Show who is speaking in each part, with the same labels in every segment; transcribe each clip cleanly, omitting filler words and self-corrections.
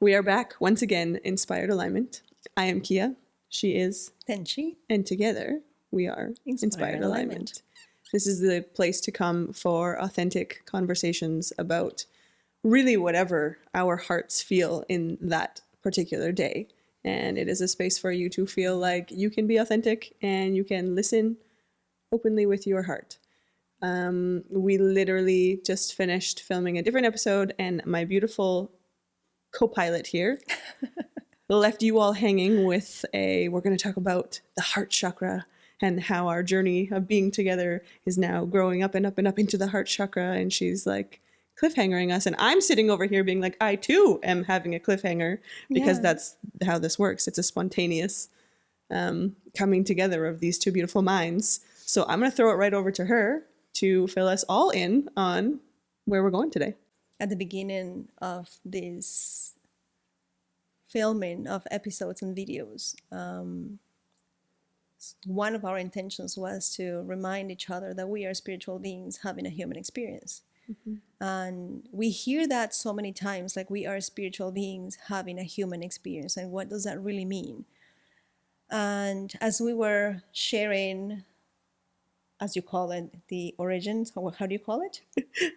Speaker 1: We are back once again, Inspired Alignment. I am Keya. She is
Speaker 2: Tenshy.
Speaker 1: And together we are Inspired Alignment. This is the place to come for authentic conversations about really whatever our hearts feel in that particular day. And it is a space for you to feel like you can be authentic and you can listen openly with your heart. We literally just finished filming a different episode, and my beautiful co-pilot here left you all hanging with we're going to talk about the heart chakra and how our journey of being together is now growing up and up and up into the heart chakra. And she's like cliffhangering us. And I'm sitting over here being like, I too am having a cliffhanger, because that's how this works. It's a spontaneous coming together of these two beautiful minds. So I'm going to throw it right over to her to fill us all in on where we're going today.
Speaker 2: At the beginning of this filming of episodes and videos, one of our intentions was to remind each other that we are spiritual beings having a human experience. Mm-hmm. And we hear that so many times, like we are spiritual beings having a human experience. And what does that really mean? And as we were sharing, as you call it, the origins, how do you call it?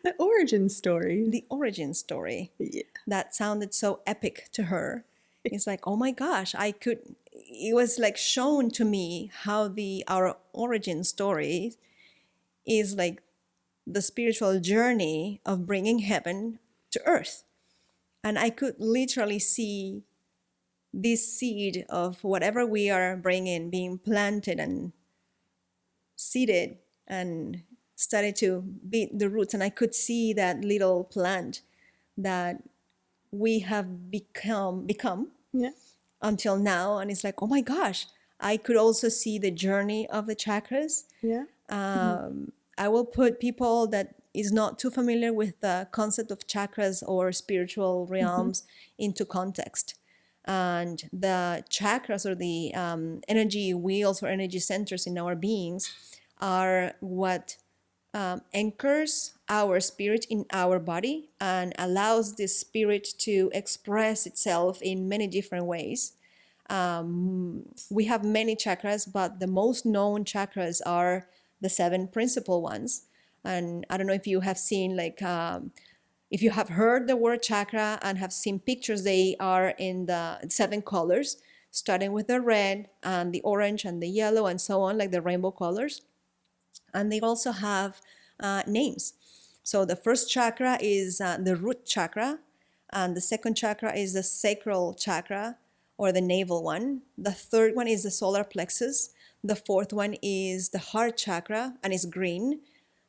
Speaker 1: The origin story.
Speaker 2: The origin story.
Speaker 1: Yeah.
Speaker 2: That sounded so epic to her. It's like, oh my gosh, it was like shown to me how our origin story is like the spiritual journey of bringing heaven to earth. And I could literally see this seed of whatever we are bringing being planted and seeded and started to beat the roots. And I could see that little plant that we have become until now. And it's like, oh my gosh, I could also see the journey of the chakras. I will put people that is not too familiar with the concept of chakras or spiritual realms into context. And the chakras, or the energy wheels or energy centers in our beings, are what anchors our spirit in our body and allows this spirit to express itself in many different ways. We have many chakras, but the most known chakras are the 7 principal ones. And I don't know if you have seen, like, if you have heard the word chakra and have seen pictures, they are in the 7 colors, starting with the red and the orange and the yellow and so on, like the rainbow colors. And they also have names. So the first chakra is the root chakra, and the second chakra is the sacral chakra, or the navel one. The third one is the solar plexus. The fourth one is the heart chakra, and it's green.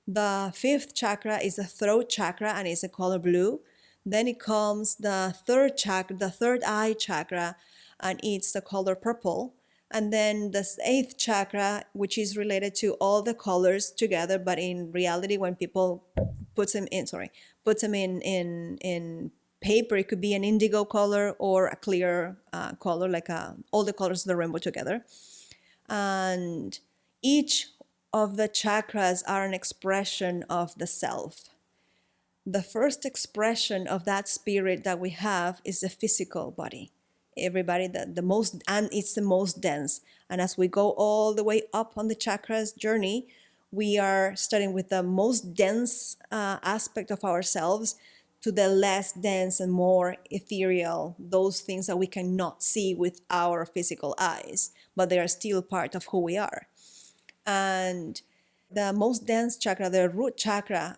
Speaker 2: The fifth chakra is the throat chakra, and it's the color blue. Then it comes the third chakra, the third eye chakra, and it's the color purple. And then the 8th chakra, which is related to all the colors together, but in reality, when people puts them in paper, it could be an indigo color or a clear color, like all the colors of the rainbow together. And each of the chakras are an expression of the self. The first expression of that spirit that we have is the physical body. Everybody, and it's the most dense. And as we go all the way up on the chakras journey, we are starting with the most dense aspect of ourselves to the less dense and more ethereal, those things that we cannot see with our physical eyes, but they are still part of who we are. And the most dense chakra, the root chakra,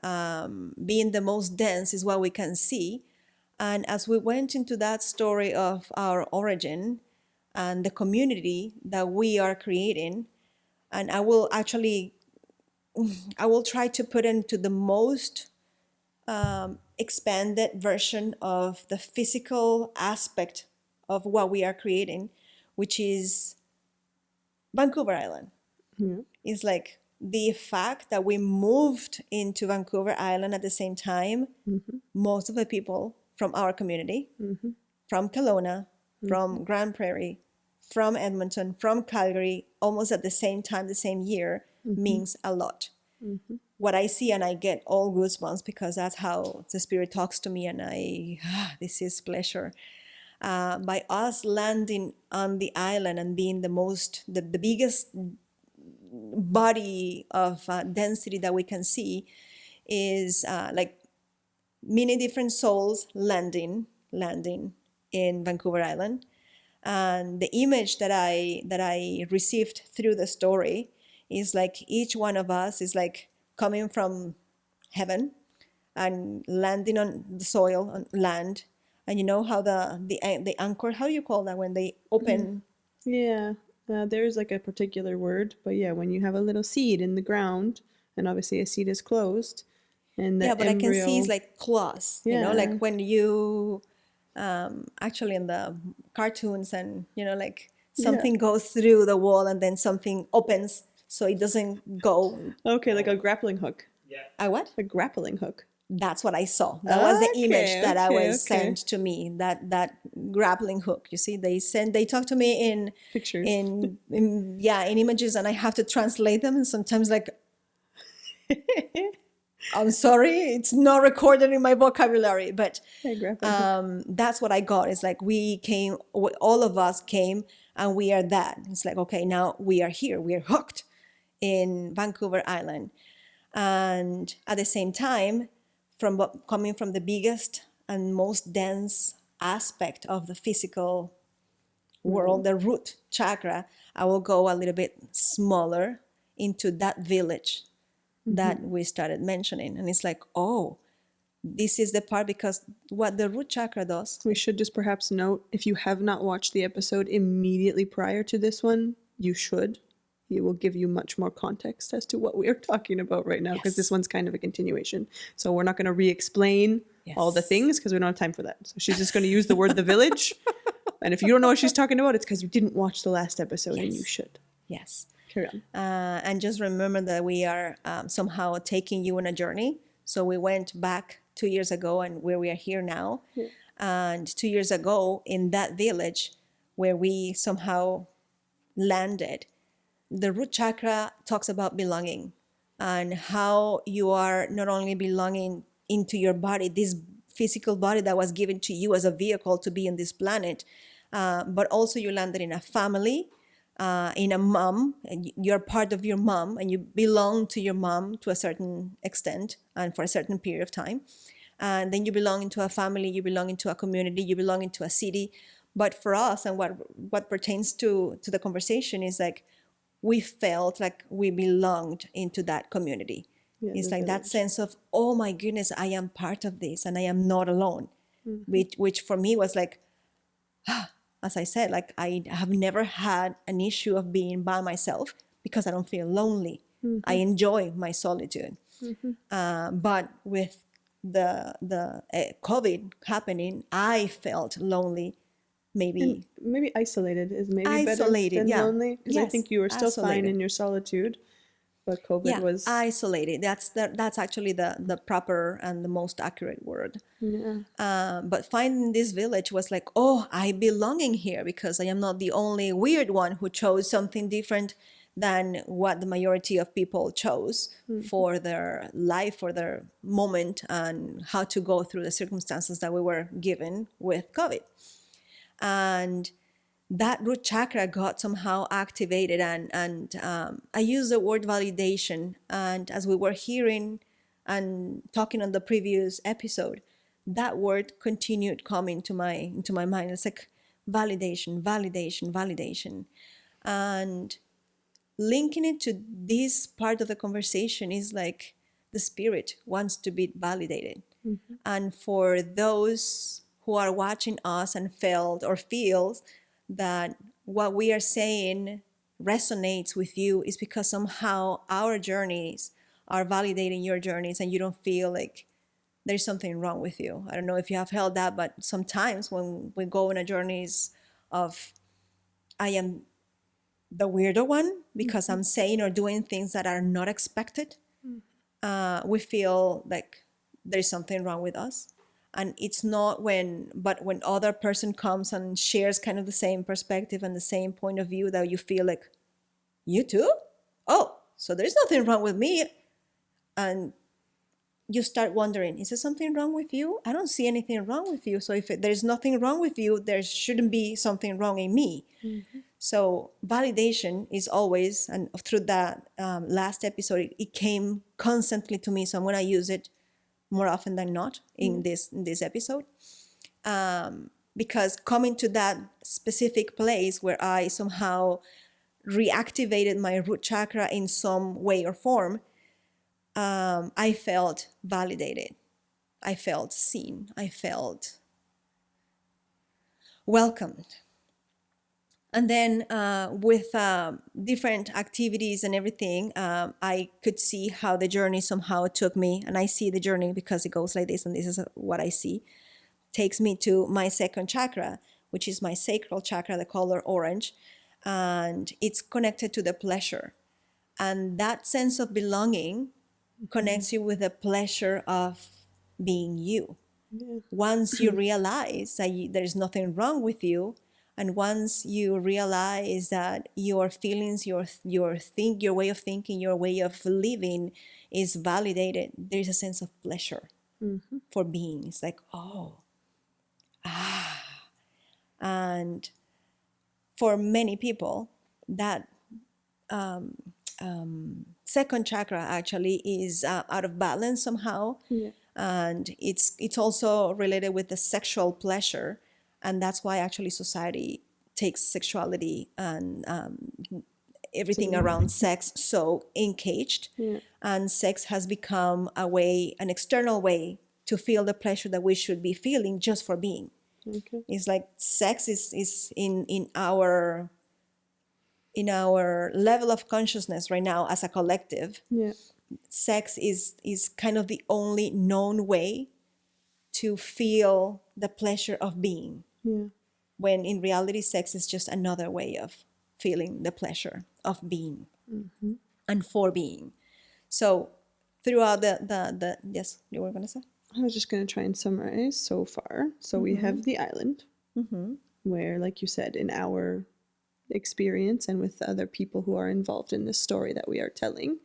Speaker 2: being the most dense, is what we can see. And as we went into that story of our origin and the community that we are creating, and I will try to put into the most expanded version of the physical aspect of what we are creating, which is Vancouver Island. Mm-hmm. It's like the fact that we moved into Vancouver Island at the same time. Mm-hmm. Most of the people from our community, from Kelowna, from Grand Prairie, from Edmonton, from Calgary, almost at the same time, the same year, means a lot. What I see, and I get all goosebumps because that's how the spirit talks to me, and this is pleasure. by us landing on the island and being the biggest body of density that we can see is like many different souls landing in Vancouver Island. And the image that I received through the story is like each one of us is like coming from heaven and landing on the soil, on land. And you know how the anchor, how you call that when they open?
Speaker 1: Yeah, there's like a particular word, but yeah, when you have a little seed in the ground, and obviously a seed is closed, and the
Speaker 2: Yeah, but I can see it's
Speaker 1: embryo,
Speaker 2: like claws, you know,
Speaker 1: yeah,
Speaker 2: like when you actually in the cartoons and, you know, like
Speaker 1: yeah.
Speaker 2: something goes through the wall and then something opens so it doesn't go.
Speaker 1: Okay, like a grappling hook.
Speaker 2: I what?
Speaker 1: A grappling hook.
Speaker 2: That's what I saw. That was the image that I was
Speaker 1: okay.
Speaker 2: sent to me. That grappling hook. You see, they talk to me in
Speaker 1: Pictures.
Speaker 2: in images, and I have to translate them. And sometimes, like, I'm sorry, it's not recorded in my vocabulary, but that's what I got. It's like we came, all of us came, and we are that. It's like, okay, now we are here. We are hooked in Vancouver Island, and at the same time, coming from the biggest and most dense aspect of the physical world, the root chakra, I will go a little bit smaller into that village that we started mentioning. And it's like, oh, this is the part, because what the root chakra does.
Speaker 1: We should just perhaps note, if you have not watched the episode immediately prior to this one, you should. It will give you much more context as to what we are talking about right now, because this one's kind of a continuation. So we're not going to re-explain all the things because we don't have time for that. So she's just going to use the word the village. And if you don't know what she's talking about, it's because you didn't watch the last episode, and you should.
Speaker 2: Yes.
Speaker 1: Carry on.
Speaker 2: And just remember that we are somehow taking you on a journey. So we went back 2 years ago and where we are here now. Yeah. And 2 years ago in that village where we somehow landed, the root chakra talks about belonging and how you are not only belonging into your body, this physical body that was given to you as a vehicle to be in this planet, but also you landed in a family, in a mom, and you're part of your mom, and you belong to your mom to a certain extent and for a certain period of time. And then you belong into a family, you belong into a community, you belong into a city. But for us, and what pertains to the conversation is like, we felt like we belonged into that community. Yeah, it's like that sense of, oh my goodness, I am part of this and I am not alone. Which for me was like, as I said, like I have never had an issue of being by myself because I don't feel lonely. I enjoy my solitude. But with the COVID happening, I felt lonely. Maybe
Speaker 1: isolated is maybe better than lonely, because I think you were still fine in your solitude, but COVID was
Speaker 2: isolated. That's actually the proper and the most accurate word. But finding this village was like, oh, I belong in here because I am not the only weird one who chose something different than what the majority of people chose for their life, for their moment, and how to go through the circumstances that we were given with COVID. And that root chakra got somehow activated, and I use the word validation. And as we were hearing and talking on the previous episode, that word continued coming into my mind. It's like validation, validation, validation. And linking it to this part of the conversation is like the spirit wants to be validated. And for those who are watching us and felt or feels that what we are saying resonates with you, is because somehow our journeys are validating your journeys and you don't feel like there's something wrong with you. I don't know if you have felt that, but sometimes when we go on a journeys of, I am the weirdo one because I'm saying or doing things that are not expected, we feel like there's something wrong with us. And it's not when other person comes and shares kind of the same perspective and the same point of view, that you feel like, you too? Oh, so there's nothing wrong with me. And you start wondering, is there something wrong with you? I don't see anything wrong with you. So if there's nothing wrong with you, there shouldn't be something wrong in me. So validation is always, and through that last episode, it came constantly to me. So I'm going to use it more often than not in this episode. Because coming to that specific place where I somehow reactivated my root chakra in some way or form, I felt validated. I felt seen. I felt welcomed. And then with different activities and everything, I could see how the journey somehow took me. And I see the journey because it goes like this, and this is what I see. Takes me to my second chakra, which is my sacral chakra, the color orange. And it's connected to the pleasure. And that sense of belonging connects you with the pleasure of being you. Yeah. Once you realize that there's nothing wrong with you, and once you realize that your feelings, your way of thinking, your way of living is validated, there's a sense of pleasure for being. It's like, and for many people, that second chakra actually is out of balance somehow. Yeah. And it's also related with the sexual pleasure. And that's why actually society takes sexuality and everything around sex so encaged. Yeah. And sex has become an external way to feel the pleasure that we should be feeling just for being. Okay. It's like sex is in our level of consciousness right now as a collective. Yeah. Sex is kind of the only known way to feel the pleasure of being. Yeah. When in reality, sex is just another way of feeling the pleasure of being and for being. So throughout the yes, you were going to say?
Speaker 1: I was just going to try and summarize so far. So we have the island where, like you said, in our experience and with other people who are involved in this story that we are telling,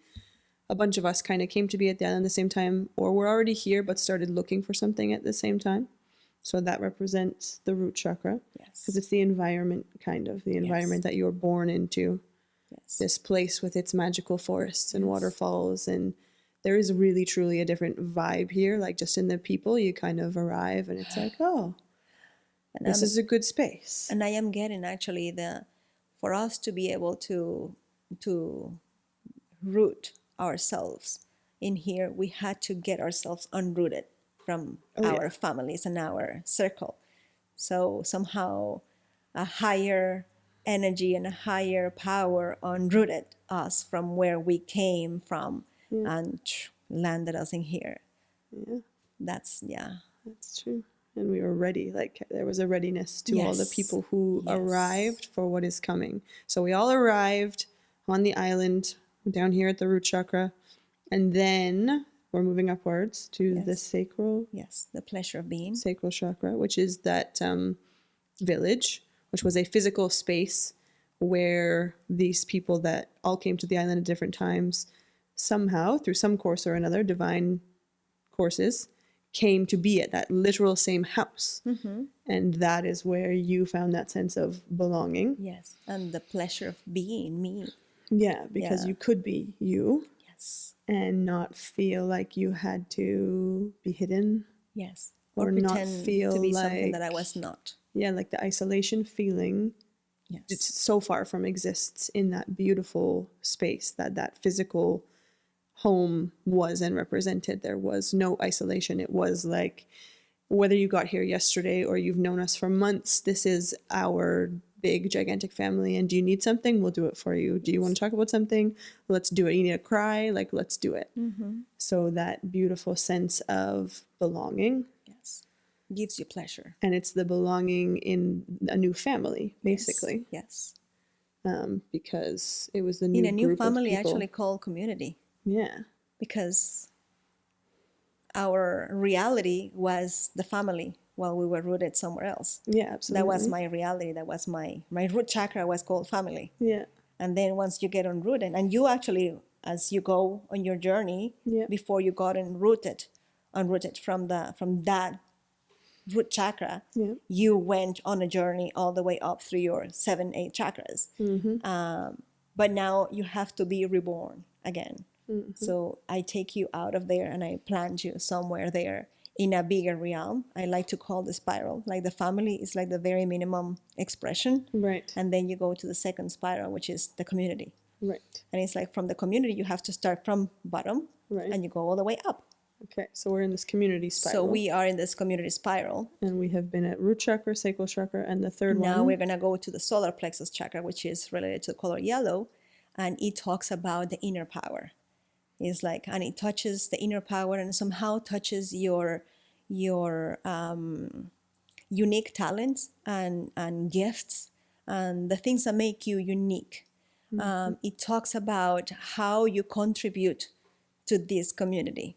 Speaker 1: a bunch of us kind of came to be at the island at the same time, or were already here but started looking for something at the same time. So that represents the root chakra. Yes. Because it's the environment, the environment that you're born into. Yes. This place with its magical forests and waterfalls. And there is really, truly a different vibe here. Like just in the people, you kind of arrive and it's like, this is a good space.
Speaker 2: And I am getting actually for us to be able to root ourselves in here, we had to get ourselves unrooted from our families and our circle. So somehow a higher energy and a higher power unrooted us from where we came from and landed us in here. Yeah. That's
Speaker 1: true. And we were ready. Like there was a readiness to all the people who arrived for what is coming. So we all arrived on the island down here at the root chakra. And then we're moving upwards to the sacral.
Speaker 2: Yes, the pleasure of being.
Speaker 1: Sacral chakra, which is that village, which was a physical space where these people that all came to the island at different times, somehow, through some course or another, divine courses, came to be at that literal same house. And that is where you found that sense of belonging.
Speaker 2: Yes, and the pleasure of being me.
Speaker 1: Yeah, because you could be you. And not feel like you had to be hidden.
Speaker 2: Yes.
Speaker 1: Or not feel
Speaker 2: to be
Speaker 1: like
Speaker 2: something that I was not.
Speaker 1: Yeah, like the isolation feeling. Yes. It's so far from exists in that beautiful space that physical home was and represented. There was no isolation. It was like whether you got here yesterday or you've known us for months, this is our big, gigantic family. And do you need something? We'll do it for you. Do you want to talk about something? Let's do it. You need to cry? Like, let's do it. So that beautiful sense of belonging.
Speaker 2: Yes. Gives you pleasure.
Speaker 1: And it's the belonging in a new family, basically.
Speaker 2: Yes.
Speaker 1: Because it was the new
Speaker 2: in a new
Speaker 1: group
Speaker 2: family
Speaker 1: of people.
Speaker 2: actually called community.
Speaker 1: Yeah.
Speaker 2: Because our reality was the family while we were rooted somewhere else.
Speaker 1: Yeah, absolutely.
Speaker 2: That was my reality. That was my root chakra was called family.
Speaker 1: Yeah.
Speaker 2: And then once you get unrooted, and you actually, as you go on your journey, before you got unrooted, unrooted from that root chakra,
Speaker 1: Yeah.
Speaker 2: you went on a journey all the way up through your 7, 8 chakras. But now you have to be reborn again. So I take you out of there and I plant you somewhere there in a bigger realm. I like to call the spiral. Like the family is like the very minimum expression.
Speaker 1: Right.
Speaker 2: And then you go to the second spiral, which is the community.
Speaker 1: Right.
Speaker 2: And it's like from the community, you have to start from bottom
Speaker 1: Right.
Speaker 2: and you go all the way up.
Speaker 1: Okay. So we're in this community spiral.
Speaker 2: So we are in this community spiral.
Speaker 1: And we have been at root chakra, sacral chakra, and the third one.
Speaker 2: Now we're going to go to the solar plexus chakra, which is related to the color yellow. And it talks about the inner power. It's like, and it touches the inner power and somehow touches your unique talents and gifts and the things that make you unique. It talks about how you contribute to this community.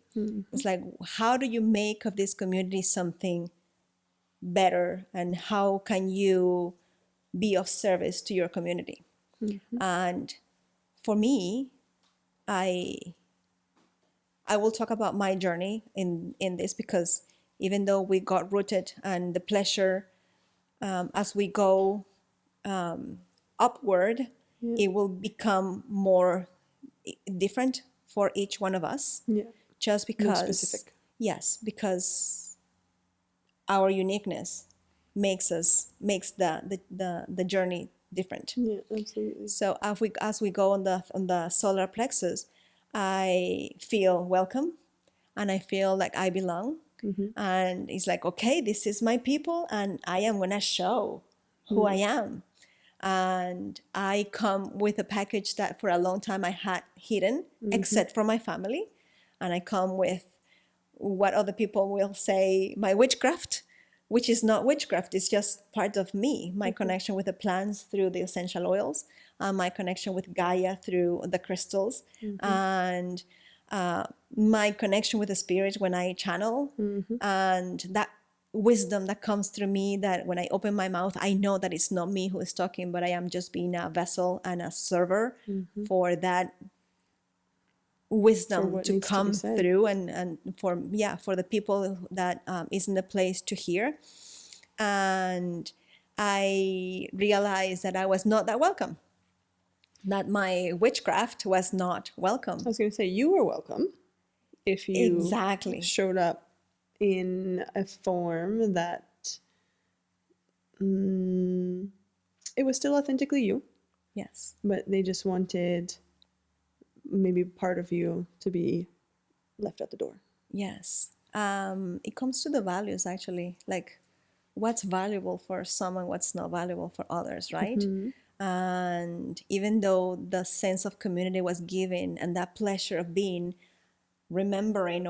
Speaker 2: It's like, how do you make of this community something better, and how can you be of service to your community? And for me, I will talk about my journey in this, because even though we got rooted and the pleasure, as we go upward, it will become more different for each one of us.
Speaker 1: Yeah.
Speaker 2: Just
Speaker 1: More
Speaker 2: because,
Speaker 1: specific.
Speaker 2: yes, because our uniqueness makes the journey different.
Speaker 1: Yeah, absolutely.
Speaker 2: So as we go on the solar plexus, I feel welcome, and I feel like I belong. And it's like, okay, this is my people, and I am gonna show who I am. And I come with a package that for a long time I had hidden, except for my family. And I come with what other people will say my witchcraft, which is not witchcraft. It's just part of me, my connection with the plants through the essential oils, my connection with Gaia through the crystals, and my connection with the spirit when I channel, and that wisdom that comes through me, that when I open my mouth, I know that it's not me who is talking, but I am just being a vessel and a server for that wisdom to come through, and for the people that is in the place to hear. And I realized that I was not that welcome, that my witchcraft was not welcome.
Speaker 1: I was going to say, you were welcome if you
Speaker 2: exactly
Speaker 1: showed up in a form that it was still authentically you.
Speaker 2: Yes.
Speaker 1: But they just wanted maybe part of you to be left at the door.
Speaker 2: Yes. It comes to the values, actually, like what's valuable for someone, what's not valuable for others, right? And even though the sense of community was given, and that pleasure of being, realizing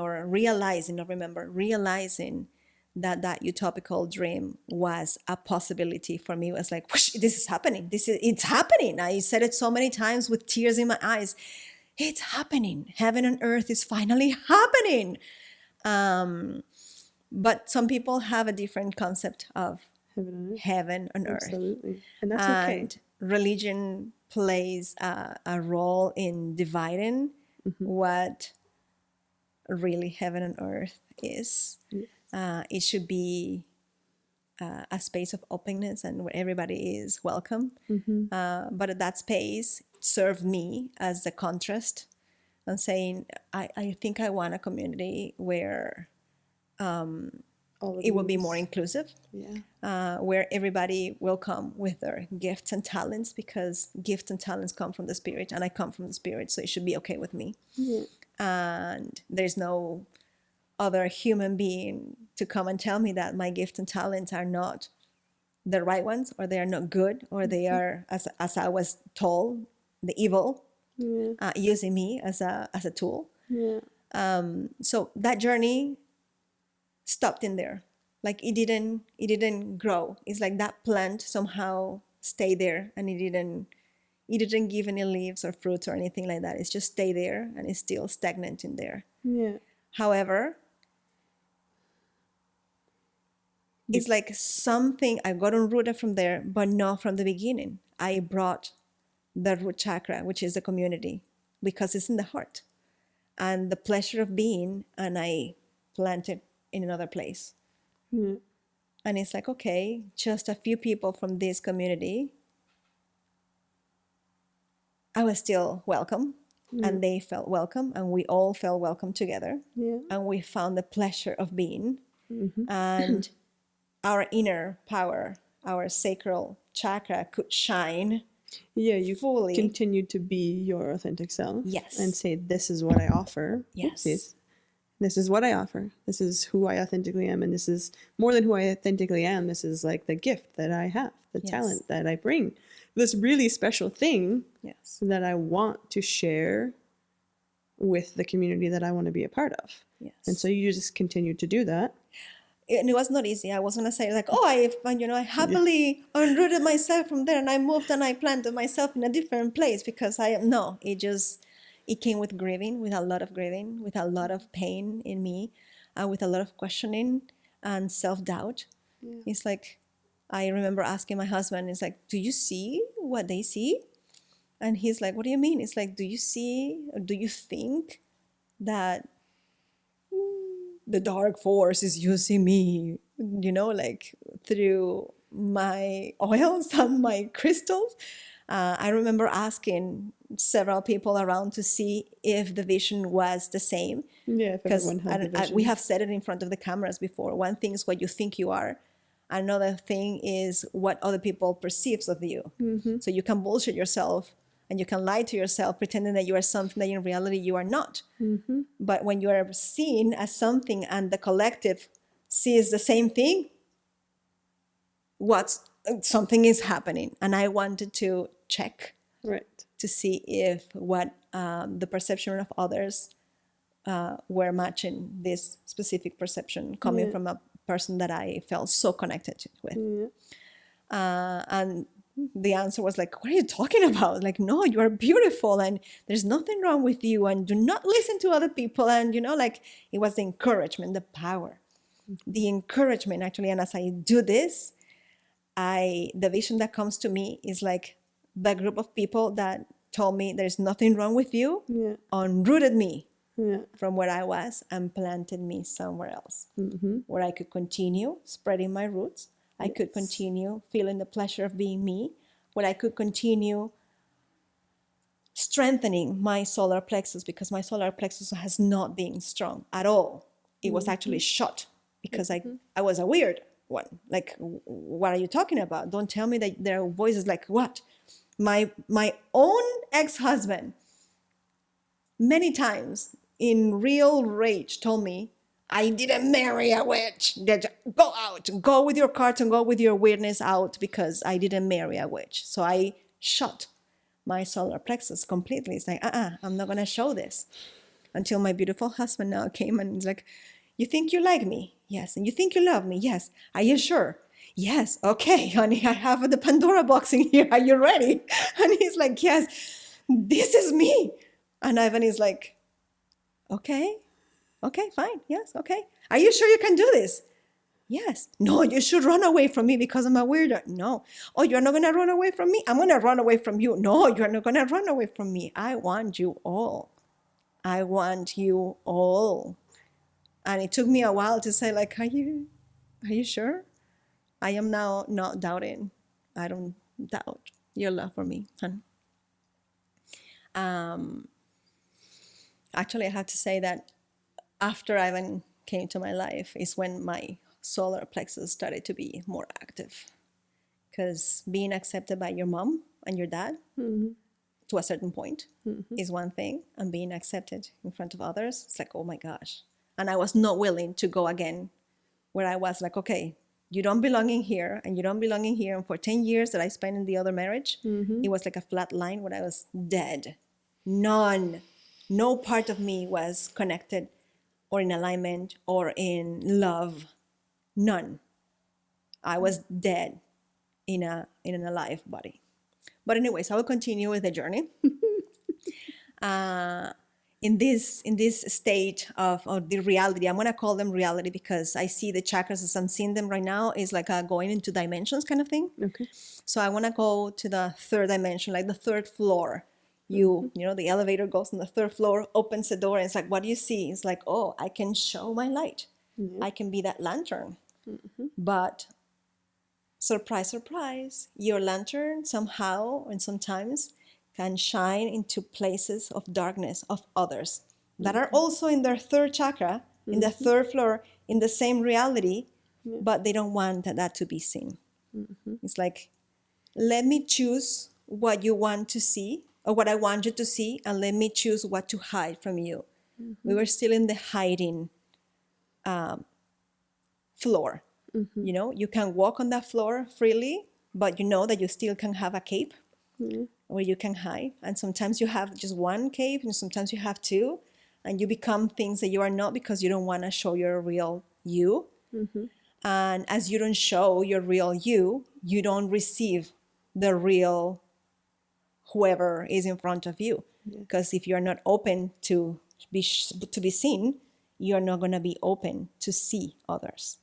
Speaker 2: that utopical dream was a possibility for me. It was like, whoosh, this is happening. It's happening. I said it so many times with tears in my eyes. It's happening. Heaven and earth is finally happening. But some people have a different concept of heaven and earth.
Speaker 1: Absolutely. And that's okay.
Speaker 2: Religion plays a role in dividing what really heaven and earth is. It should be a space of openness and where everybody is welcome. But at that space, serve me as the contrast and saying, I think I want a community where it will be more inclusive, where everybody will come with their gifts and talents, because gifts and talents come from the spirit, and I come from the spirit, so it should be okay with me. And there's no other human being to come and tell me that my gifts and talents are not the right ones, or they are not good, or they are, as I was told, the evil, using me as a tool. So that journey stopped in there. Like it didn't grow. It's like that plant somehow stayed there, and it didn't give any leaves or fruits or anything like that. It's just stay there, and it's still stagnant in there. However, it's like something I got unrooted from there, but not from the beginning. I brought the root chakra, which is the community, because it's in the heart, and the pleasure of being, and I planted in another place.
Speaker 1: Yeah.
Speaker 2: And it's like, okay, just a few people from this community, I was still welcome, and they felt welcome, and we all felt welcome together.
Speaker 1: Yeah.
Speaker 2: And we found the pleasure of being. And our inner power, our sacral chakra could shine.
Speaker 1: Yeah, you
Speaker 2: fully.
Speaker 1: continue to be your authentic self.
Speaker 2: Yes.
Speaker 1: And say, this is what I offer.
Speaker 2: Yes.
Speaker 1: Oopsies. This is what I offer. This is who I authentically am. And this is more than who I authentically am. This is like the gift that I have, the
Speaker 2: Yes.
Speaker 1: talent that I bring. This really special thing
Speaker 2: Yes.
Speaker 1: that I want to share with the community that I want to be a part of.
Speaker 2: Yes.
Speaker 1: And so you just continue to do that.
Speaker 2: And it was not easy. I was gonna say like, oh, I happily unrooted myself from there, and I moved and I planted myself in a different place because it came with grieving, with a lot of grieving, with a lot of pain in me, with a lot of questioning and self-doubt.
Speaker 1: Yeah.
Speaker 2: It's like, I remember asking my husband, it's like, do you see what they see? And he's like, what do you mean? It's like, do you see, or do you think that the dark force is using me, like through my oils and my crystals? I remember asking several people around to see if the vision was the same.
Speaker 1: Yeah, if
Speaker 2: Because
Speaker 1: everyone had the vision.
Speaker 2: we have said it in front of the cameras before. One thing is what you think you are. Another thing is what other people perceives of you. So you can bullshit yourself and you can lie to yourself pretending that you are something that in reality you are not. But when you are seen as something and the collective sees the same thing, something is happening. And I wanted to check
Speaker 1: Right.
Speaker 2: to see if what the perception of others were matching this specific perception coming from a person that I felt so connected with. And the answer was like, what are you talking about? Like, no, you are beautiful and there's nothing wrong with you, and do not listen to other people. And, it was the encouragement, the power, the encouragement actually. And as I do this, the vision that comes to me is like the group of people that told me there's nothing wrong with you, unrooted me from where I was and planted me somewhere else, where I could continue spreading my roots. I could continue feeling the pleasure of being me, where I could continue strengthening my solar plexus, because my solar plexus has not been strong at all. It was actually shut because I was a weird one. Like, what are you talking about? Don't tell me that there are voices like, what? My own ex-husband many times in real rage told me, I didn't marry a witch. Go out, go with your cards and go with your weirdness out, because I didn't marry a witch. So I shut my solar plexus completely. It's like, I'm not going to show this. Until my beautiful husband now came and he's like, you think you like me? Yes. And you think you love me? Yes. Are you sure? Yes. Okay, honey, I have the Pandora box in here. Are you ready? And he's like, yes, this is me. And Ivan is like, okay, fine. Yes. Okay. Are you sure you can do this? Yes. No, you should run away from me because I'm a weirdo. No. Oh, you're not going to run away from me? I'm going to run away from you. No, you're not going to run away from me. I want you all. I want you all. And it took me a while to say, like, are you sure? I am now not doubting. I don't doubt your love for me, hon. Actually, I have to say that after Ivan came to my life is when my solar plexus started to be more active. Because being accepted by your mom and your dad to a certain point is one thing, and being accepted in front of others, it's like, oh my gosh. And I was not willing to go again where I was like, okay, you don't belong in here and you don't belong in here. And for 10 years that I spent in the other marriage, it was like a flat line where I was dead. No part of me was connected or in alignment or in love. None. I was dead in an alive body. But anyways, I will continue with the journey. In this state of the reality, I'm going to call them reality because I see the chakras as I'm seeing them right now is like going into dimensions kind of thing.
Speaker 1: Okay.
Speaker 2: So I want to go to the third dimension, like the third floor You know, the elevator goes on the third floor, opens the door, and it's like, what do you see? It's like, oh, I can show my light. I can be that lantern. But surprise, surprise, your lantern somehow and sometimes can shine into places of darkness of others that are also in their third chakra, in the third floor, in the same reality, but they don't want that to be seen. It's like, let me choose what you want to see or what I want you to see, and let me choose what to hide from you. We were still in the hiding floor. You know, you can walk on that floor freely, but you know that you still can have a cape where you can hide. And sometimes you have just one cape, and sometimes you have two, and you become things that you are not because you don't want to show your real you. And as you don't show your real you, you don't receive the real whoever is in front of you. Because if you're not open to be seen, you're not going to be open to see others.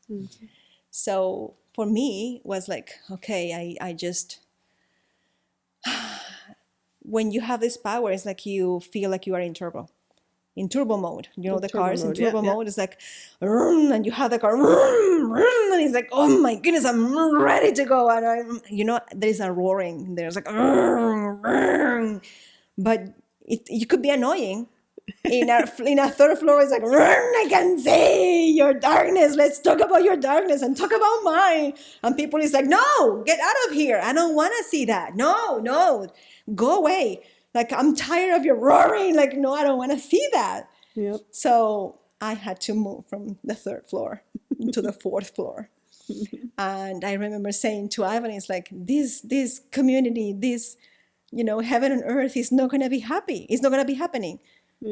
Speaker 2: So for me, it was like, okay, I just, when you have this power, it's like you feel like you are in turbo mode. You know, the cars in turbo mode, it's like, and you have the car, and it's like, oh my goodness, I'm ready to go. And I'm, you know, there's a roaring. There's like, but it could be annoying. In a third floor, it's like, I can see your darkness. Let's talk about your darkness and talk about mine. And people is like, no, get out of here. I don't want to see that. No, go away. Like, I'm tired of your roaring. Like, no, I don't want to see that. So I had to move from the third floor to the fourth floor. And I remember saying to Ivan, it's like, this community, this, you know, heaven and earth is not going to be happy. It's not going to be happening.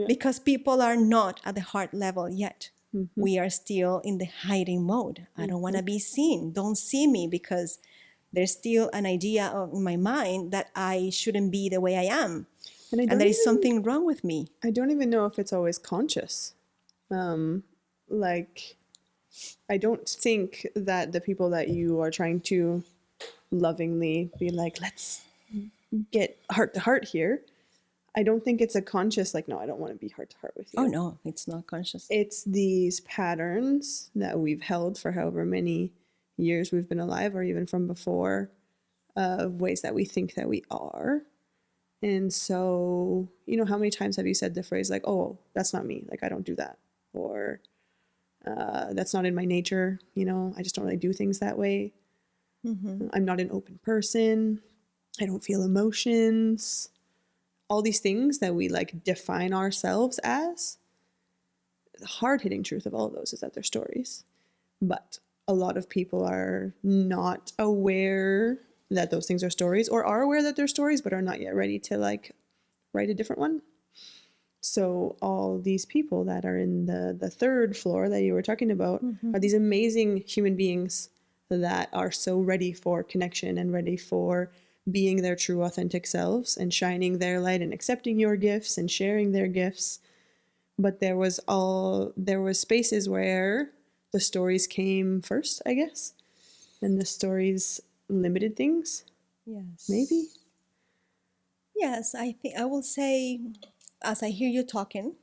Speaker 2: Because people are not at the heart level yet. We are still in the hiding mode. I don't want to be seen. Don't see me, because there's still an idea in my mind that I shouldn't be the way I am. And there is something wrong with me.
Speaker 1: I don't even know if it's always conscious. Like, I don't think that the people that you are trying to lovingly be like, let's get heart to heart here, I don't think it's a conscious, like, no, I don't want to be heart to heart with you.
Speaker 2: Oh, no, it's not conscious.
Speaker 1: It's these patterns that we've held for however many years we've been alive, or even from before, of ways that we think that we are. And so, you know, how many times have you said the phrase like, oh, that's not me. Like, I don't do that. Or that's not in my nature. You know, I just don't really do things that way. I'm not an open person. I don't feel emotions. All these things that we like define ourselves as. The hard-hitting truth of all of those is that they're stories. But a lot of people are not aware that those things are stories, or are aware that they're stories, but are not yet ready to like write a different one. So all these people that are in the third floor that you were talking about are these amazing human beings that are so ready for connection and ready for being their true authentic selves and shining their light and accepting your gifts and sharing their gifts. But there was spaces where the stories came first, I guess, and the stories limited things.
Speaker 2: Yes.
Speaker 1: Maybe.
Speaker 2: Yes, I think I will say, as I hear you talking,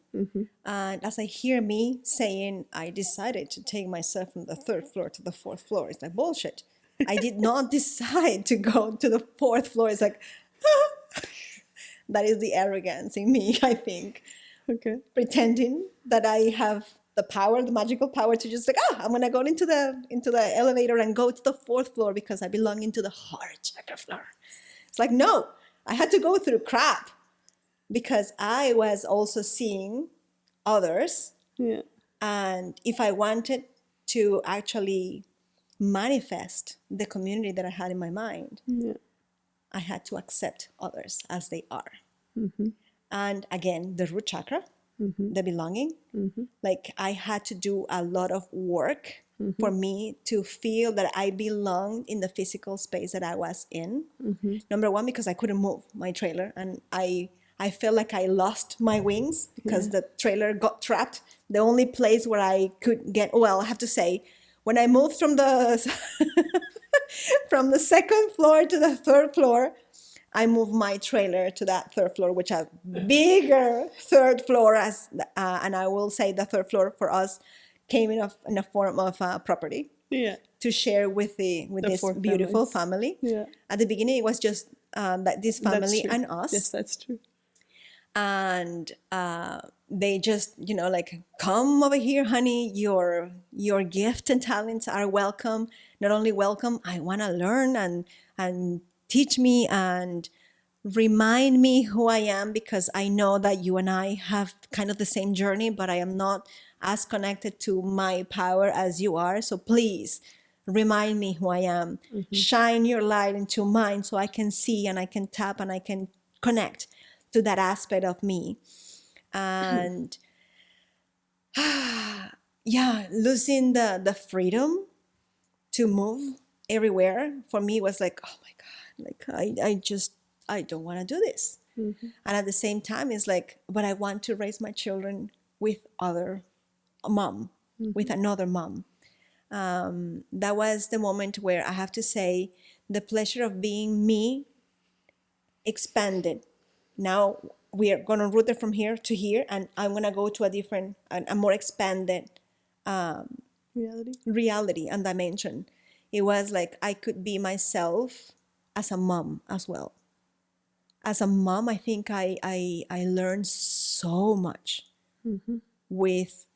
Speaker 2: and as I hear me saying, I decided to take myself from the third floor to the fourth floor. It's like bullshit. I did not decide to go to the fourth floor. It's like, that is the arrogance in me, I think.
Speaker 1: Okay.
Speaker 2: Pretending that I have the power, the magical power to just like, I'm gonna go into the elevator and go to the fourth floor because I belong into the heart chakra floor. It's like, no, I had to go through crap because I was also seeing others.
Speaker 1: Yeah.
Speaker 2: And if I wanted to actually manifest the community that I had in my mind, I had to accept others as they are. And again, the root chakra, the belonging, like I had to do a lot of work for me to feel that I belonged in the physical space that I was in. Number one, because I couldn't move my trailer, and I felt like I lost my wings because the trailer got trapped. The only place where I could get, well, I have to say, when I moved from the from the second floor to the third floor, I moved my trailer to that third floor, which a bigger third floor and I will say the third floor for us came in a form of property.
Speaker 1: Yeah.
Speaker 2: To share with this
Speaker 1: fourth
Speaker 2: beautiful family.
Speaker 1: Yeah.
Speaker 2: At the beginning, it was just that this family and us.
Speaker 1: Yes, that's true.
Speaker 2: And they just, like, come over here, honey. Your gift and talents are welcome. Not only welcome, I want to learn and teach me and remind me who I am, because I know that you and I have kind of the same journey, but I am not as connected to my power as you are. So please remind me who I am. Mm-hmm. Shine your light into mine so I can see and I can tap and I can connect to that aspect of me. And losing the freedom to move everywhere for me was like, oh my God, like I don't want to do this. Mm-hmm. And at the same time, it's like, but I want to raise my children with other mom, mm-hmm. with another mom. That was the moment where I have to say the pleasure of being me expanded. Now we are going to route it from here to here, and I'm going to go to a more expanded reality and dimension. It was like I could be myself as a mom as well. As a mom, I think I learned so much mm-hmm. with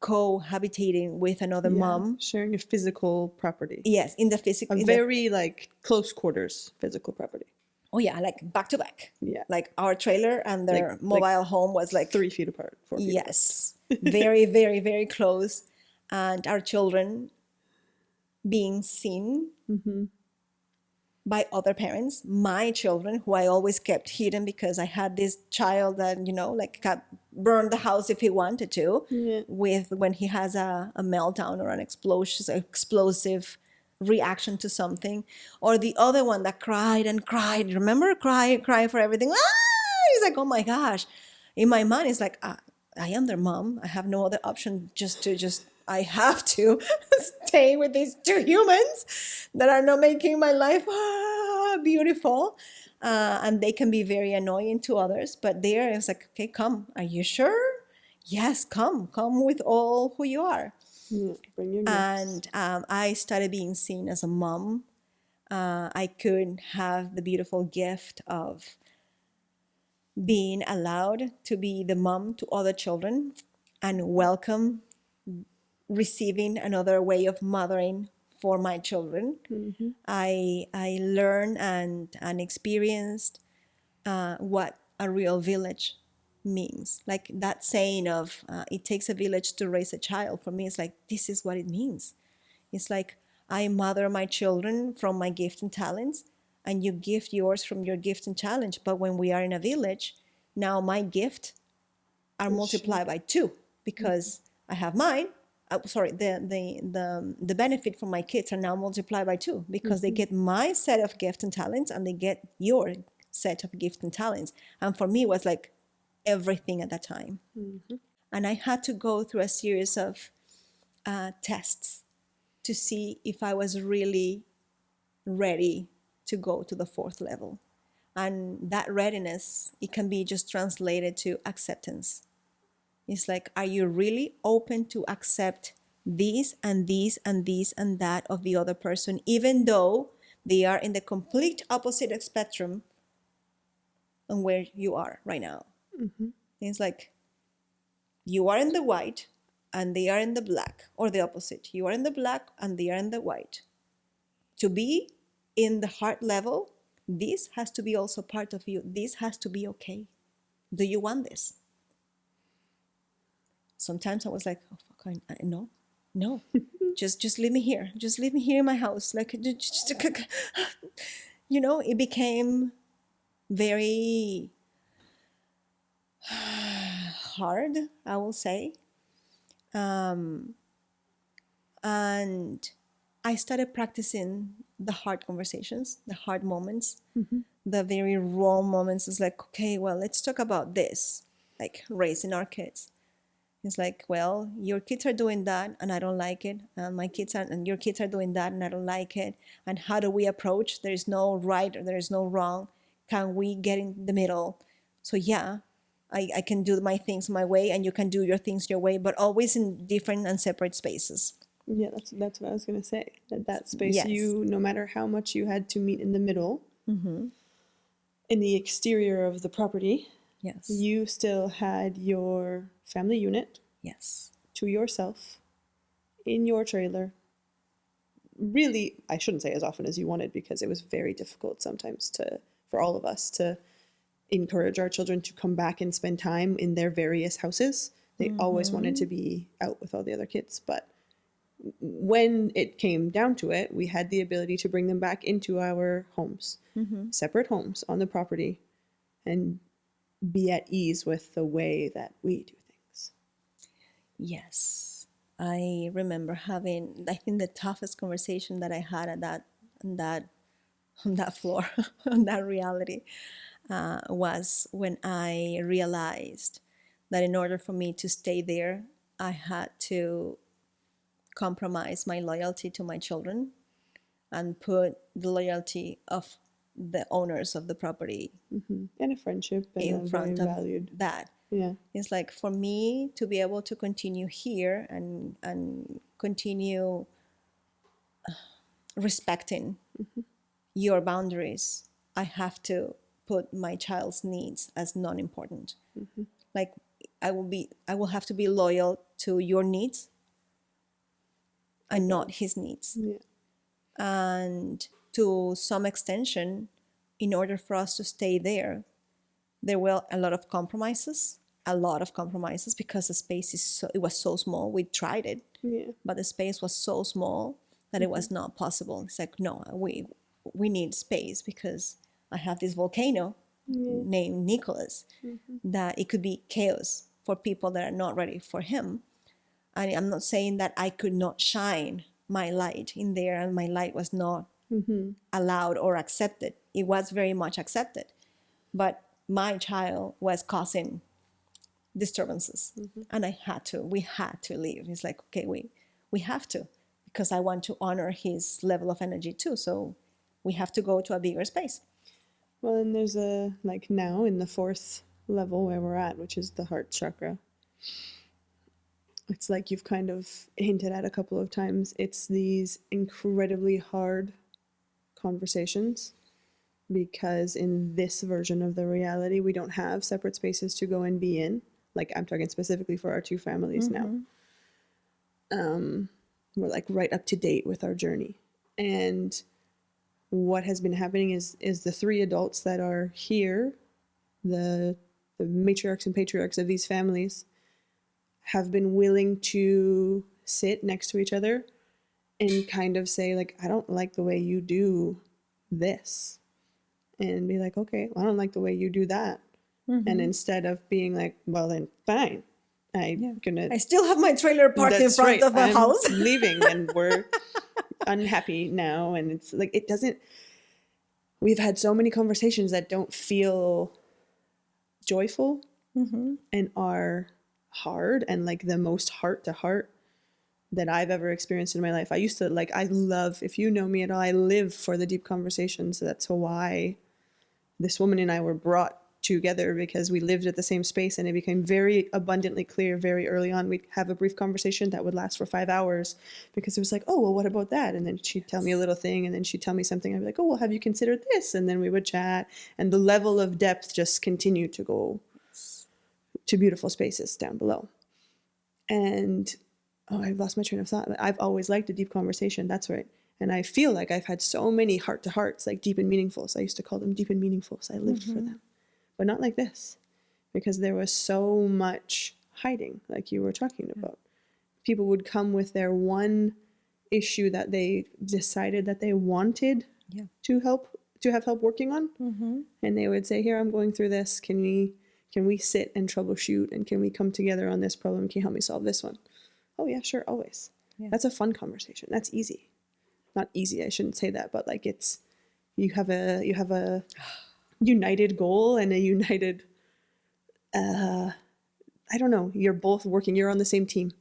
Speaker 2: cohabitating with another mom.
Speaker 1: Sharing a physical property.
Speaker 2: Yes, in the physical.
Speaker 1: Very like close quarters physical property.
Speaker 2: Oh yeah, like back to back.
Speaker 1: Yeah.
Speaker 2: Like our trailer and their mobile home was like
Speaker 1: 3 feet apart, 4 feet
Speaker 2: yes. Very, very, very close. And our children being seen mm-hmm. by other parents, my children, who I always kept hidden because I had this child that, like burned the house if he wanted to, when he has a meltdown or an explosive reaction to something, or the other one that cried and cried. Remember, cry for everything. He's like, oh my gosh. In my mind, it's like, I am their mom. I have no other option. I have to stay with these two humans that are not making my life beautiful. And they can be very annoying to others, but there it's like, okay, come. Are you sure? Yes, come with all who you are.
Speaker 1: Bring your
Speaker 2: and I started being seen as a mom. I could have the beautiful gift of being allowed to be the mom to other children and welcome receiving another way of mothering for my children. Mm-hmm. I learned and experienced what a real village means. Like that saying of it takes a village to raise a child. For me, it's like, this is what it means. It's like I mother my children from my gift and talents, and you gift yours from your gift and challenge. But when we are in a village, now my gift are multiplied by 2 because I have mine. The benefit from my kids are now multiplied by 2 because they get my set of gift and talents and they get your set of gift and talents. And for me, it was like everything at that time. Mm-hmm. And I had to go through a series of tests to see if I was really ready to go to the 4th level. And that readiness, it can be just translated to acceptance. It's like, are you really open to accept these and these and these and that of the other person, even though they are in the complete opposite spectrum on where you are right now? Mm-hmm. It's like, you are in the white and they are in the black, or the opposite. You are in the black and they are in the white. To be in the heart level, this has to be also part of you. This has to be okay. Do you want this? Sometimes I was like, oh, fuck, no, just leave me here. Just leave me here in my house. Like, it became very hard, I will say. And I started practicing the hard conversations, the hard moments, mm-hmm. the very raw moments. It's like, okay, well, let's talk about this, like raising our kids. It's like, well, your kids are doing that and I don't like it. And your kids are doing that and I don't like it. And how do we approach? There is no right or there is no wrong. Can we get in the middle? So yeah, I can do my things my way and you can do your things your way, but always in different and separate spaces.
Speaker 1: Yeah, that's what I was going to say. That space,
Speaker 2: Yes.
Speaker 1: you, no matter how much you had to meet in the middle, in the exterior of the property,
Speaker 2: Yes.
Speaker 1: you still had your family unit
Speaker 2: Yes.
Speaker 1: to yourself in your trailer. Really, I shouldn't say as often as you wanted, because it was very difficult sometimes for all of us to encourage our children to come back and spend time in their various houses. They always wanted to be out with all the other kids, but when it came down to it, we had the ability to bring them back into our homes, separate homes on the property, and be at ease with the way that we do things.
Speaker 2: Yes. I remember having, I think, the toughest conversation that I had on that floor, on that reality, was when I realized that in order for me to stay there, I had to compromise my loyalty to my children and put the loyalty of the owners of the property
Speaker 1: And a friendship, and
Speaker 2: in
Speaker 1: a
Speaker 2: front
Speaker 1: very
Speaker 2: of
Speaker 1: valued.
Speaker 2: that.
Speaker 1: Yeah.
Speaker 2: It's like, for me to be able to continue here and continue respecting your boundaries, I have to put my child's needs as non-important. Like, I will have to be loyal to your needs and not his needs.
Speaker 1: Yeah.
Speaker 2: And to some extension, in order for us to stay there were a lot of compromises, because the space it was so small. We tried it,
Speaker 1: Yeah.
Speaker 2: but the space was so small that it was not possible. It's like, no, we need space, because I have this volcano named Nicholas, that it could be chaos for people that are not ready for him. And I'm not saying that I could not shine my light in there and my light was not allowed or accepted. It was very much accepted. But my child was causing disturbances. And we had to leave. It's like, okay, we have to, because I want to honor his level of energy too. So we have to go to a bigger space.
Speaker 1: Well, and there's now in the 4th level where we're at, which is the heart chakra. It's like you've kind of hinted at a couple of times. It's these incredibly hard conversations, because in this version of the reality, we don't have separate spaces to go and be in. Like, I'm talking specifically for our 2 families now. We're like right up to date with our journey. And what has been happening is the 3 adults that are here, the matriarchs and patriarchs of these families, have been willing to sit next to each other and kind of say, like, I don't like the way you do this. And be like, okay, well, I don't like the way you do that. And instead of being like, well, then fine,
Speaker 2: I still have my trailer parked in front of a house.
Speaker 1: I'm leaving, and we're unhappy now. And it's like, we've had so many conversations that don't feel joyful and are hard, and like the most heart to heart that I've ever experienced in my life. I used to if you know me at all, I live for the deep conversations. That's why this woman and I were brought together, because we lived at the same space, and it became very abundantly clear very early on. We'd have a brief conversation that would last for 5 hours, because it was like, oh, well, what about that? And then she'd tell me a little thing, and then she'd tell me something. I'd be like, oh, well, have you considered this? And then we would chat, and the level of depth just continued to go to beautiful spaces down below. And I've lost my train of thought. I've always liked a deep conversation. That's right. And I feel like I've had so many heart-to-hearts, like deep and meaningful. So I used to call them deep and meaningful. So I lived for them. But not like this, because there was so much hiding, like you were talking about. People would come with their one issue that they decided that they wanted to have help working on. And they would say, here, I'm going through this. Can we sit and troubleshoot? And can we come together on this problem? Can you help me solve this one? Oh yeah, sure, always. Yeah. That's a fun conversation. That's easy. Not easy, I shouldn't say that, but like you have a united goal and a united I don't know, you're both working, you're on the same team.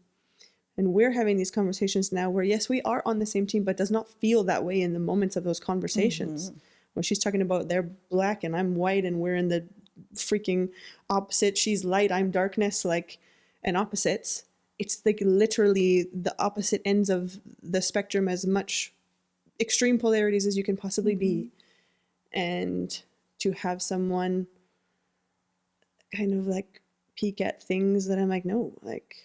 Speaker 1: And we're having these conversations now where, yes, we are on the same team, but does not feel that way in the moments of those conversations. When she's talking about they're black and I'm white and we're in the freaking opposite, she's light, I'm darkness, like, and opposites. It's like literally the opposite ends of the spectrum, as much extreme polarities as you can possibly be. And to have someone kind of like peek at things that I'm like, no, like,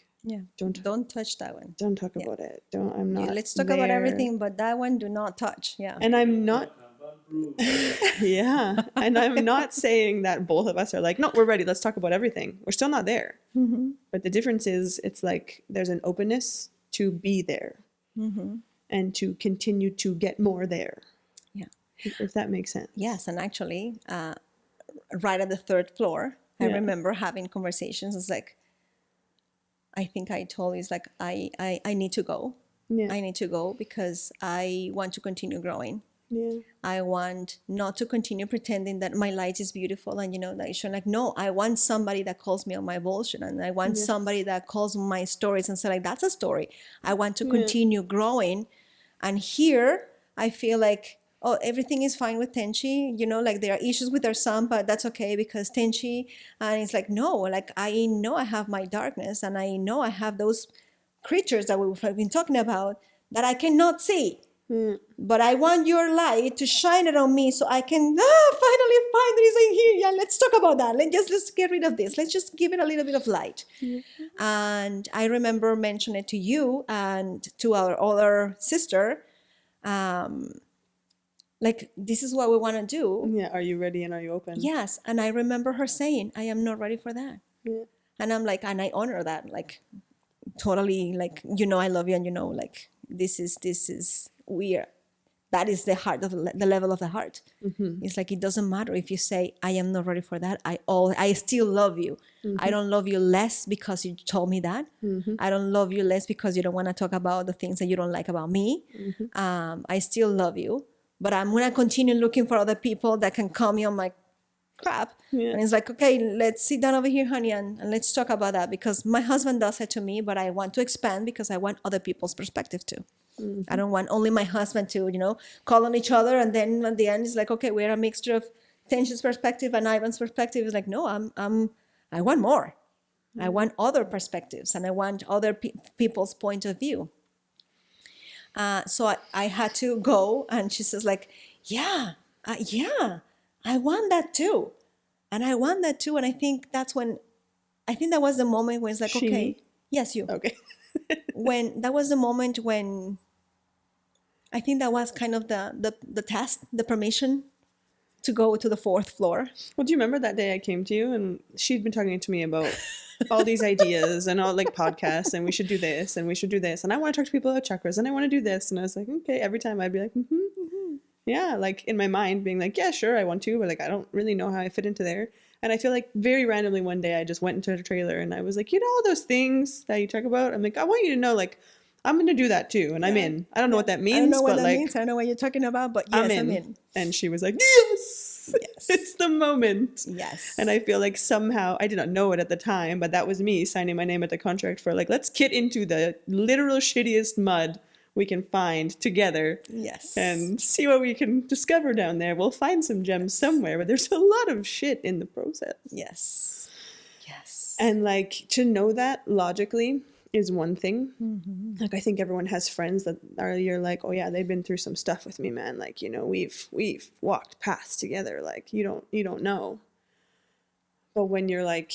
Speaker 2: don't touch that one.
Speaker 1: Don't talk about it. I'm not.
Speaker 2: Let's talk about everything, but that one do not touch. Yeah.
Speaker 1: And I'm not. Yeah. And I'm not saying that both of us are like, no, we're ready. Let's talk about everything. We're still not there. But the difference is, it's like there's an openness to be there and to continue to get more there. Yeah. If that makes sense.
Speaker 2: Yes. And actually, right at the third floor, I remember having conversations. It's like, I think I told you, it's like, I need to go. Yeah. I need to go because I want to continue growing. Yeah. I want not to continue pretending that my light is beautiful and, that you should, like, no, I want somebody that calls me on my bullshit, and I want somebody that calls my stories and say, like, that's a story. I want to continue growing. And here I feel like, oh, everything is fine with Tenshy, like there are issues with our son, but that's okay because Tenshy, and it's like, no, like, I know I have my darkness and I know I have those creatures that we've been talking about that I cannot see. But I want your light to shine it on me so I can finally find the reason here. Yeah, let's talk about that. Let's get rid of this. Let's just give it a little bit of light. And I remember mentioning it to you and to our other sister, like, this is what we want to do.
Speaker 1: Yeah, are you ready and are you open?
Speaker 2: Yes. And I remember her saying, I am not ready for that. Yeah. And I'm like, and I honor that, like, totally, like, I love you, and like, this is that is the heart of the level of the heart. It's like, it doesn't matter if you say, I am not ready for that. I still love you. I don't love you less because you told me that. I don't love you less because you don't want to talk about the things that you don't like about me. I still love you. But I'm going to continue looking for other people that can call me on my crap. Yeah. And it's like, okay, let's sit down over here, honey, and let's talk about that. Because my husband does it to me, but I want to expand because I want other people's perspective too. I don't want only my husband to, call on each other. And then at the end, it's like, okay, we're a mixture of Tenshy's perspective and Ivan's perspective. It's like, no, I want more. I want other perspectives, and I want other people's point of view. So I had to go, and she says, like, I want that too. And I want that too. And I think that was the moment when it's like, okay, yes, you. Okay. When that was the moment when I think that was kind of the test, the permission to go to the fourth floor.
Speaker 1: Well, do you remember that day I came to you and she'd been talking to me about all these ideas and all like podcasts, and we should do this and we should do this. And I want to talk to people about chakras and I want to do this. And I was like, okay, every time I'd be like, yeah, like in my mind being like, yeah, sure, I want to, but like, I don't really know how I fit into there. And I feel like very randomly one day I just went into a trailer and I was like, all those things that you talk about, I'm like, I want you to know, like, I'm going to do that too. And I'm in. I don't know what that means.
Speaker 2: I don't know what that means. I don't know what you're talking about, but yes, I'm in.
Speaker 1: And she was like, yes, it's the moment.
Speaker 2: Yes.
Speaker 1: And I feel like somehow, I did not know it at the time, but that was me signing my name at the contract for like, let's get into the literal shittiest mud we can find together.
Speaker 2: Yes.
Speaker 1: And see what we can discover down there. We'll find some gems somewhere, but there's a lot of shit in the process.
Speaker 2: Yes. Yes.
Speaker 1: And like, to know that logically is one thing. Like, I think everyone has friends that you're like, oh yeah, they've been through some stuff with me, man. Like, we've walked paths together. Like, you don't know. But when you're like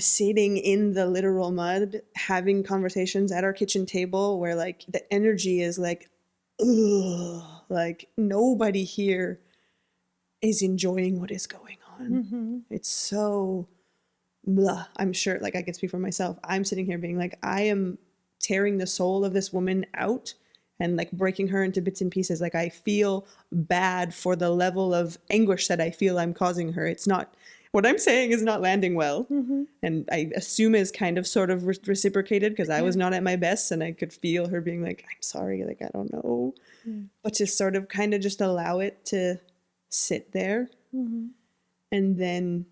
Speaker 1: sitting in the literal mud, having conversations at our kitchen table where like the energy is like, ugh, like nobody here is enjoying what is going on. It's so blah. I'm sure, like, I can speak for myself. I'm sitting here being like, I am tearing the soul of this woman out and like breaking her into bits and pieces. Like, I feel bad for the level of anguish that I feel I'm causing her. It's not, what I'm saying is not landing well. And I assume is kind of sort of reciprocated because I was not at my best, and I could feel her being like, I'm sorry, like, I don't know. But to sort of kind of just allow it to sit there and then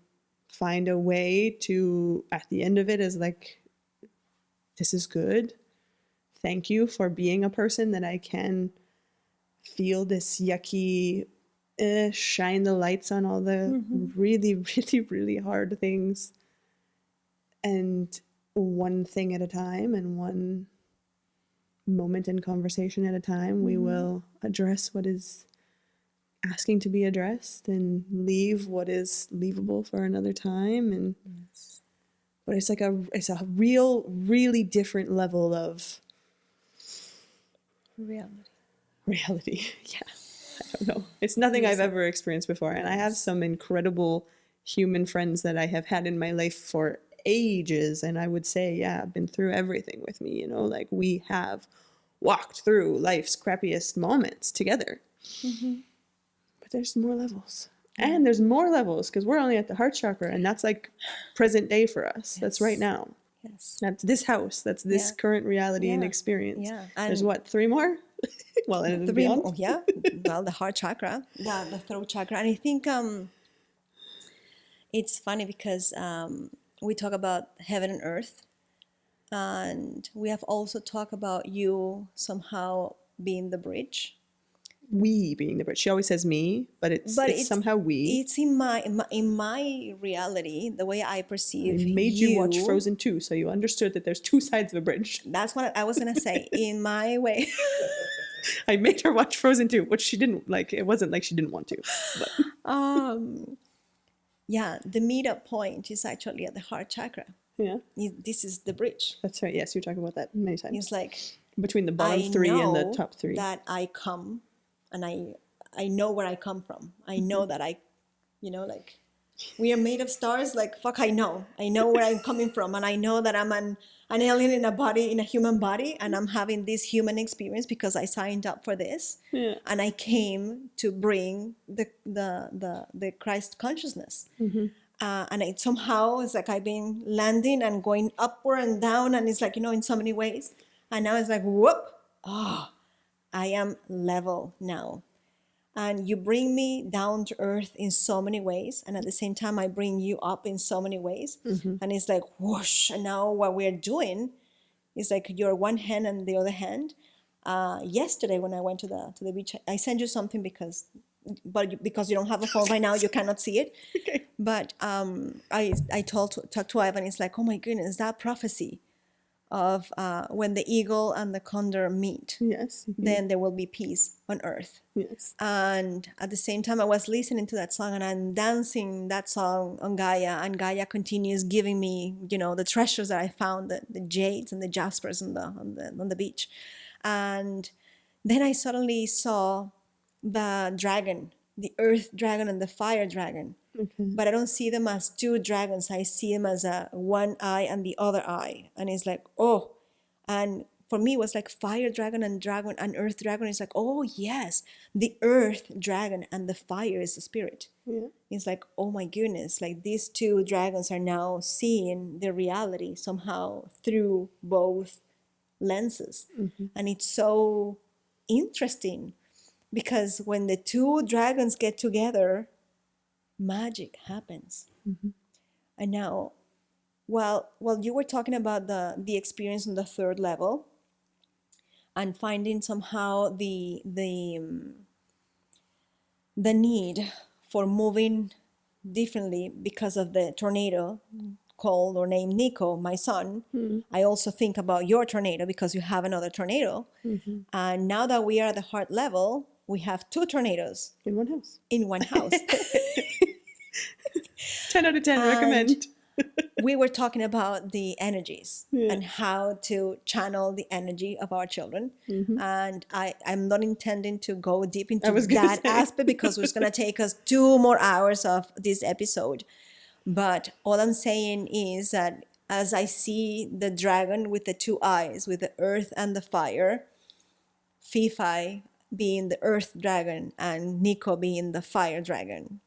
Speaker 1: find a way to, at the end of it, is like, this is good. Thank you for being a person that I can feel this yucky, shine the lights on all the really, really, really hard things. And one thing at a time and one moment in conversation at a time, we will address what is asking to be addressed and leave what is leavable for another time. And but it's like it's a real, really different level of reality. Yeah, I don't know. It's nothing I've ever experienced before, and I have some incredible human friends that I have had in my life for ages, and I would say, yeah, I've been through everything with me. You know, like we have walked through life's crappiest moments together. But there's more levels. And there's more levels because we're only at the heart chakra, and that's like present day for us. That's right now. That's this house. That's this current reality and experience. And there's what, 3 more? Well, and
Speaker 2: 3
Speaker 1: beyond.
Speaker 2: more, yeah. Well, the heart chakra, the throat chakra. And I think it's funny because we talk about heaven and earth. And we have also talked about you somehow being the bridge.
Speaker 1: We being the bridge. She always says me, but it's somehow we.
Speaker 2: It's in my reality, the way I perceive
Speaker 1: I made you watch Frozen 2, so you understood that there's 2 sides of a bridge.
Speaker 2: That's what I was going to say. In my way.
Speaker 1: I made her watch Frozen 2, which she didn't like. It wasn't like she didn't want to. But.
Speaker 2: Yeah, the meetup point is actually at the heart chakra.
Speaker 1: Yeah.
Speaker 2: This is the bridge.
Speaker 1: That's right. Yes, you're talking about that many times.
Speaker 2: It's like
Speaker 1: between the bottom 3 and the top 3.
Speaker 2: That I come and I know where I come from. I know that like we are made of stars. Like, fuck, I know where I'm coming from. And I know that I'm an alien in a human body. And I'm having this human experience because I signed up for this.
Speaker 1: Yeah.
Speaker 2: And I came to bring the Christ consciousness. And it somehow it's like I've been landing and going upward and down. And it's like, in so many ways. And now it's like, whoop. I am level now. And you bring me down to earth in so many ways. And at the same time, I bring you up in so many ways. And it's like, whoosh. And now what we're doing is like you're one hand and the other hand. Yesterday, when I went to the beach, I sent you something because you don't have a phone right now, you cannot see it.
Speaker 1: Okay.
Speaker 2: But I talked to Ivan, it's like, oh my goodness, that prophecy of when the eagle and the condor meet,
Speaker 1: yes,
Speaker 2: then there will be peace on earth.
Speaker 1: Yes.
Speaker 2: And at the same time, I was listening to that song and I'm dancing that song on Gaia, and Gaia continues giving me, the treasures that I found, the jades and the jaspers on the beach. And then I suddenly saw the dragon, the earth dragon and the fire dragon. But I don't see them as 2 dragons. I see them as one eye and the other eye. And it's like, oh. And for me, it was like fire dragon and earth dragon. It's like, oh, yes, the earth dragon and the fire is the spirit. Yeah. It's like, oh, my goodness. Like these 2 dragons are now seeing the reality somehow through both lenses. And it's so interesting because when the 2 dragons get together, magic happens. And now, while you were talking about the experience on the 3rd level and finding somehow the need for moving differently because of the tornado called or named Nico, my son, I also think about your tornado because you have another tornado. And now that we are at the heart level, we have 2 tornadoes.
Speaker 1: In one house. 10 out of 10, recommend.
Speaker 2: We were talking about the energies and how to channel the energy of our children. And I'm not intending to go deep into that aspect because it's going to take us 2 more hours of this episode. But all I'm saying is that as I see the dragon with the 2 eyes, with the earth and the fire, Fifi being the earth dragon and Nico being the fire dragon,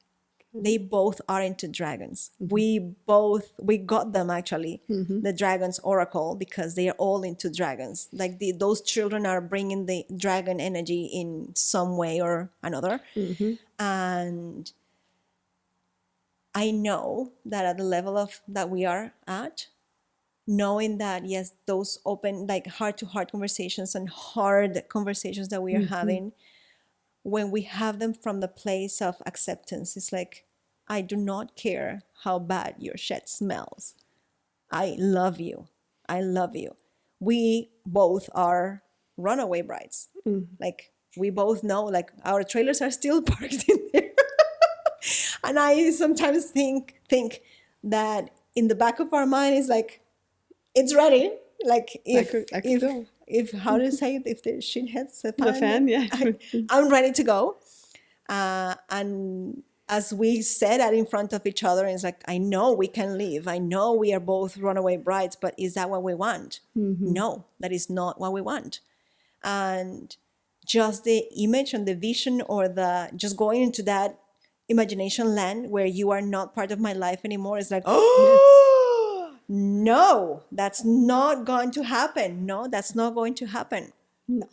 Speaker 2: they both are into dragons. We got them actually, the dragon's oracle, because they are all into dragons. Like those children are bringing the dragon energy in some way or another. And I know that at the level of that we are at, knowing that yes, those open, like heart-to-heart conversations and hard conversations that we are having, when we have them from the place of acceptance, it's like, I do not care how bad your shit smells. I love you. I love you. We both are runaway brides. Like, we both know, like, our trailers are still parked in there. And I sometimes think that in the back of our mind is like, it's ready. Like,
Speaker 1: I could go.
Speaker 2: if how to say it, if the shit hits the
Speaker 1: The fan, yeah.
Speaker 2: I'm ready to go. And as we said that in front of each other, it's like, I know we can leave. I know we are both runaway brides, but is that what we want? No, that is not what we want. And just the image and the vision, or the just going into that imagination land where you are not part of my life anymore, is like, oh, no, that's not going to happen. No, that's not going to happen.
Speaker 1: No.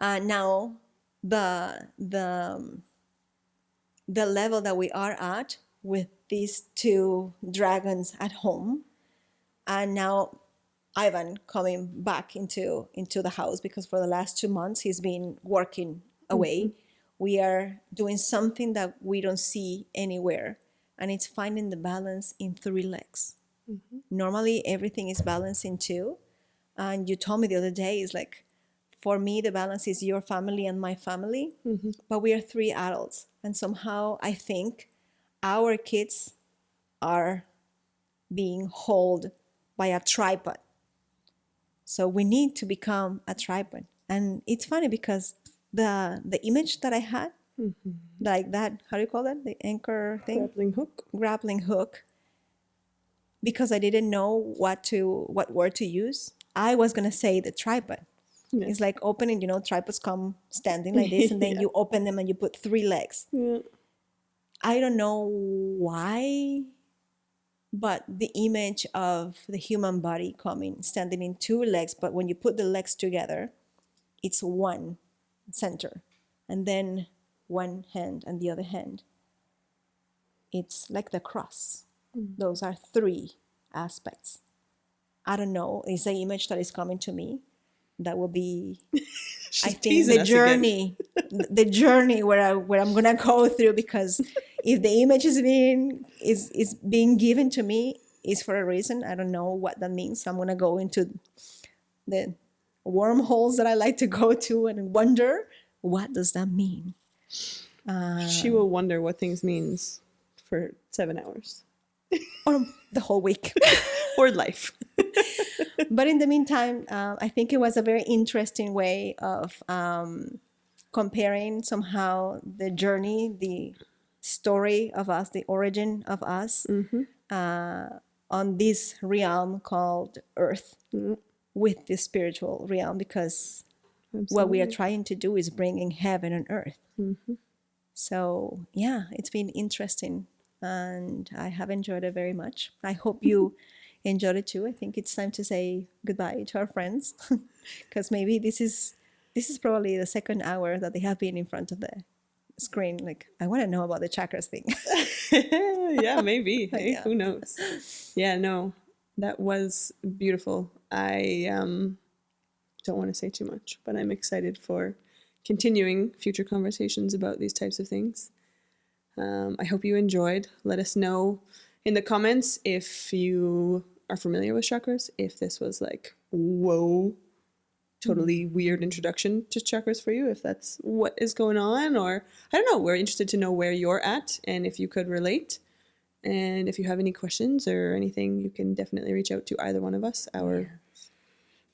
Speaker 2: Now, the level that we are at with these two dragons at home, and now Ivan coming back into the house, because for the last 2 months he's been working away. We are doing something that we don't see anywhere, and it's finding the balance in 3 legs. Normally everything is balanced in 2, and you told me the other day, is like, for me the balance is your family and my family, but we are 3 adults, and somehow I think our kids are being held by a tripod. So we need to become a tripod. And it's funny because the image that I had, like that, how do you call that? The anchor thing? Grappling hook. Because I didn't know what word to use, I was going to say the tripod. Yeah. It's like opening, tripods come standing like this, and then you open them and you put 3 legs. Yeah. I don't know why, but the image of the human body standing in 2 legs, but when you put the legs together, it's one center, and then one hand and the other hand. It's like the cross. Those are 3 aspects. I don't know. It's the image that is coming to me. That will be, I think, the journey, the journey where I'm gonna go through. Because if the image is being given to me, is for a reason. I don't know what that means. I'm gonna go into the wormholes that I like to go to and wonder, what does that mean?
Speaker 1: She will wonder what things means for 7 hours.
Speaker 2: Or the whole week.
Speaker 1: Or life.
Speaker 2: But in the meantime, I think it was a very interesting way of comparing somehow the journey, the story of us, the origin of us on this realm called Earth, with the spiritual realm, because what we are trying to do is bringing heaven on earth. So yeah, it's been interesting, and I have enjoyed it very much. I hope you enjoyed it too. I think it's time to say goodbye to our friends, because maybe this is probably the 2nd hour that they have been in front of the screen. Like, I want to know about the chakras thing.
Speaker 1: Yeah, maybe. Hey,
Speaker 2: Yeah.
Speaker 1: Who knows? Yeah, no, that was beautiful. I don't want to say too much, but I'm excited for continuing future conversations about these types of things. I hope you enjoyed. Let us know in the comments if you are familiar with chakras, if this was like, whoa, totally weird introduction to chakras for you, if that's what is going on, or I don't know. We're interested to know where you're at and if you could relate. And if you have any questions or anything, you can definitely reach out to either one of us, our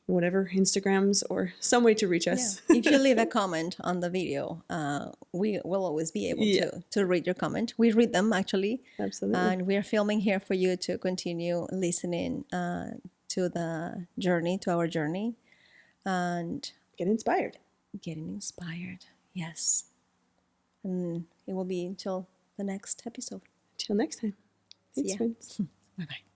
Speaker 1: whatever, Instagrams, or some way to reach us.
Speaker 2: Yeah. If you leave a comment on the video, we will always be able to read your comment. We read them, actually.
Speaker 1: Absolutely.
Speaker 2: And we are filming here for you to continue listening to the journey, to our journey. And
Speaker 1: get inspired.
Speaker 2: Getting inspired, yes. And it will be until the next episode.
Speaker 1: Till next time. Thanks,
Speaker 2: See ya.
Speaker 1: friends.
Speaker 2: Bye-bye.